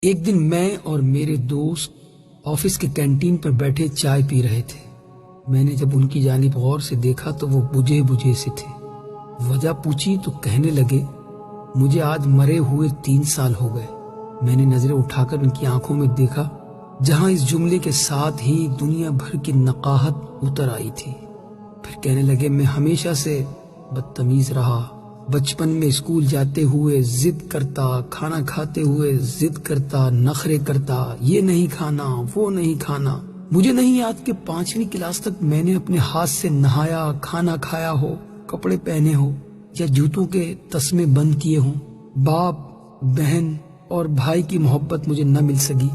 ایک دن میں اور میرے دوست آفس کے کینٹین پر بیٹھے چائے پی رہے تھے۔ میں نے جب ان کی جانب غور سے دیکھا تو وہ بجھے بجھے سے تھے۔ وجہ پوچھی تو کہنے لگے، مجھے آج مرے ہوئے 3 سال ہو گئے۔ میں نے نظریں اٹھا کر ان کی آنکھوں میں دیکھا، جہاں اس جملے کے ساتھ ہی دنیا بھر کی نقاہت اتر آئی تھی۔ پھر کہنے لگے، میں ہمیشہ سے بدتمیز رہا۔ بچپن میں اسکول جاتے ہوئے ضد کرتا، کھانا کھاتے ہوئے ضد کرتا، نخرے کرتا، یہ نہیں کھانا، وہ نہیں کھانا۔ مجھے نہیں یاد کہ 5ویں کلاس تک میں نے اپنے ہاتھ سے نہایا، کھانا کھایا ہو، کپڑے پہنے ہو یا جوتوں کے تسمے بند کیے ہوں۔ باپ، بہن اور بھائی کی محبت مجھے نہ مل سکی۔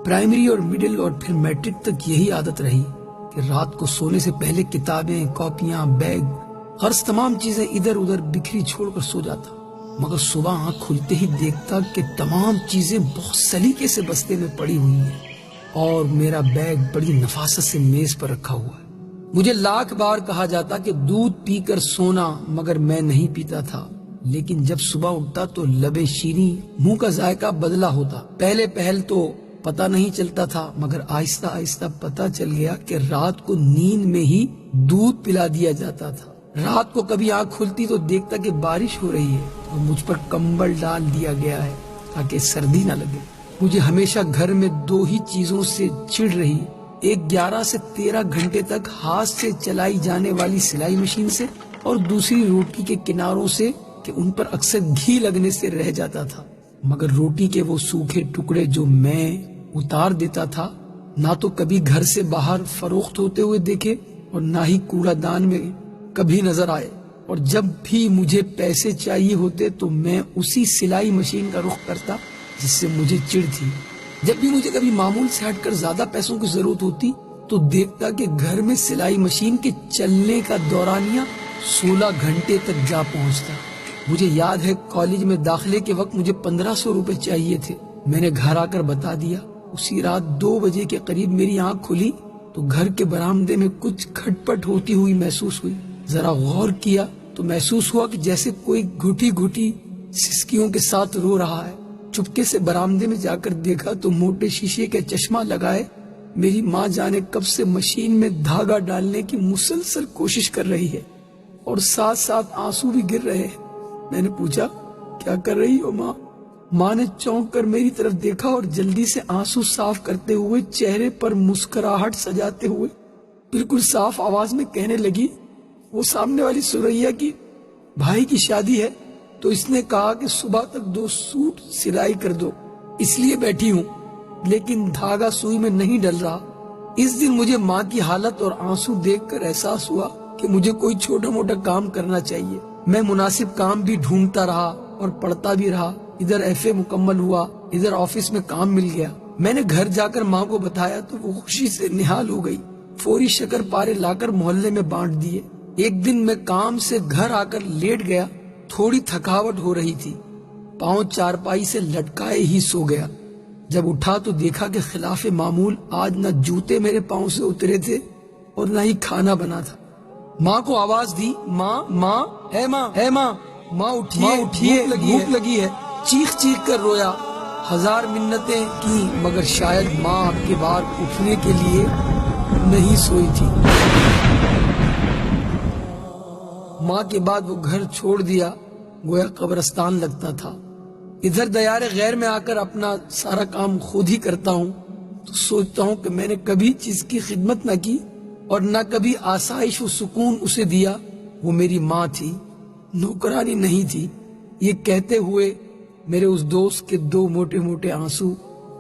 پرائمری اور مڈل اور پھر میٹرک تک یہی عادت رہی کہ رات کو سونے سے پہلے کتابیں، کاپیاں، بیگ، غرض تمام چیزیں ادھر ادھر بکھری چھوڑ کر سو جاتا، مگر صبح آنکھ کھلتے ہی دیکھتا کہ تمام چیزیں بہت سلیقے سے بستے میں پڑی ہوئی ہیں اور میرا بیگ بڑی نفاست سے میز پر رکھا ہوا ہے۔ مجھے لاکھ بار کہا جاتا کہ دودھ پی کر سونا، مگر میں نہیں پیتا تھا۔ لیکن جب صبح اٹھتا تو لبے شیریں، منہ کا ذائقہ بدلا ہوتا۔ پہل تو پتہ نہیں چلتا تھا، مگر آہستہ آہستہ پتہ چل گیا کہ رات کو نیند میں ہی دودھ پلا دیا جاتا تھا۔ رات کو کبھی آنکھ کھلتی تو دیکھتا کہ بارش ہو رہی ہے اور مجھ پر کمبل ڈال دیا گیا ہے تاکہ سردی نہ لگے۔ مجھے ہمیشہ گھر میں 2 ہی چیزوں سے چڑ رہی، ایک 11 سے 13 گھنٹے تک ہاتھ سے چلائی جانے والی سلائی مشین سے، اور دوسری روٹی کے کناروں سے کہ ان پر اکثر گھی لگنے سے رہ جاتا تھا۔ مگر روٹی کے وہ سوکھے ٹکڑے جو میں اتار دیتا تھا، نہ تو کبھی گھر سے باہر فروخت ہوتے ہوئے دیکھے اور نہ ہی کوڑا دان میں کبھی نظر آئے۔ اور جب بھی مجھے پیسے چاہیے ہوتے تو میں اسی سلائی مشین کا رخ کرتا جس سے مجھے چڑ تھی۔ جب بھی مجھے کبھی معمول سے ہٹ کر زیادہ پیسوں کی ضرورت ہوتی تو دیکھتا کہ گھر میں سلائی مشین کے چلنے کا دورانیہ 16 گھنٹے تک جا پہنچتا۔ مجھے یاد ہے کالج میں داخلے کے وقت مجھے 1500 روپے چاہیے تھے۔ میں نے گھر آ کر بتا دیا۔ اسی رات 2 بجے کے قریب میری آنکھ کھلی تو گھر کے برآمدے میں کچھ کھٹ پٹ ہوتی ہوئی محسوس ہوئی۔ ذرا غور کیا تو محسوس ہوا کہ جیسے کوئی گھٹی گھٹی سسکیوں کے ساتھ رو رہا ہے۔ چپکے سے برآمدے میں جا کر دیکھا تو موٹے شیشے کے چشمہ لگائے میری ماں جانے کب سے مشین میں دھاگا ڈالنے کی مسلسل کوشش کر رہی ہے اور ساتھ ساتھ آنسو بھی گر رہے ہیں۔ میں نے پوچھا، کیا کر رہی ہو ماں؟ ماں نے چونک کر میری طرف دیکھا اور جلدی سے آنسو صاف کرتے ہوئے چہرے پر مسکراہٹ سجاتے ہوئے بالکل صاف آواز میں کہنے لگی، وہ سامنے والی سریا کی بھائی کی شادی ہے تو اس نے کہا کہ صبح تک 2 سوٹ سلائی کر دو، اس لیے بیٹھی ہوں، لیکن دھاگا سوئی میں نہیں ڈل رہا۔ اس دن مجھے ماں کی حالت اور آنسو دیکھ کر احساس ہوا کہ مجھے کوئی چھوٹا موٹا کام کرنا چاہیے۔ میں مناسب کام بھی ڈھونڈتا رہا اور پڑھتا بھی رہا۔ ادھر FA مکمل ہوا، ادھر آفس میں کام مل گیا۔ میں نے گھر جا کر ماں کو بتایا تو وہ خوشی سے نہال ہو گئی۔ فوری شکر پارے لا کر محلے میں بانٹ دیے۔ ایک دن میں کام سے گھر آ کر لیٹ گیا، تھوڑی تھکاوٹ ہو رہی تھی، پاؤں چارپائی سے لٹکائے ہی سو گیا۔ جب اٹھا تو دیکھا کہ خلاف معمول آج نہ جوتے میرے پاؤں سے اترے تھے اور نہ ہی کھانا بنا تھا۔ ماں کو آواز دی، ماں ماں ہے ماں ہے ماں ماں اٹھیے بھوک لگی ہے۔ چیخ چیخ کر رویا، 1000 منتیں کی، مگر شاید ماں اب کے بار اٹھنے کے لیے نہیں سوئی تھی۔ ماں کے بعد وہ گھر چھوڑ دیا، گویا قبرستان لگتا تھا۔ ادھر دیار غیر میں آ کر اپنا سارا کام خود ہی کرتا ہوں تو سوچتا ہوں کہ میں نے کبھی چیز کی خدمت نہ کی اور نہ کبھی آسائش و سکون اسے دیا۔ وہ میری ماں تھی، نوکرانی نہیں تھی۔ یہ کہتے ہوئے میرے اس دوست کے 2 موٹے موٹے آنسو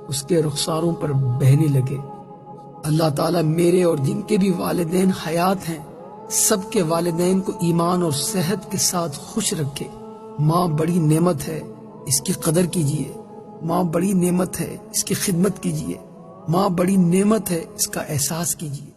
اس کے رخساروں پر بہنے لگے۔ اللہ تعالیٰ میرے اور جن کے بھی والدین حیات ہیں سب کے والدین کو ایمان اور صحت کے ساتھ خوش رکھے۔ ماں بڑی نعمت ہے، اس کی قدر کیجیے۔ ماں بڑی نعمت ہے، اس کی خدمت کیجیے۔ ماں بڑی نعمت ہے، اس کا احساس کیجیے۔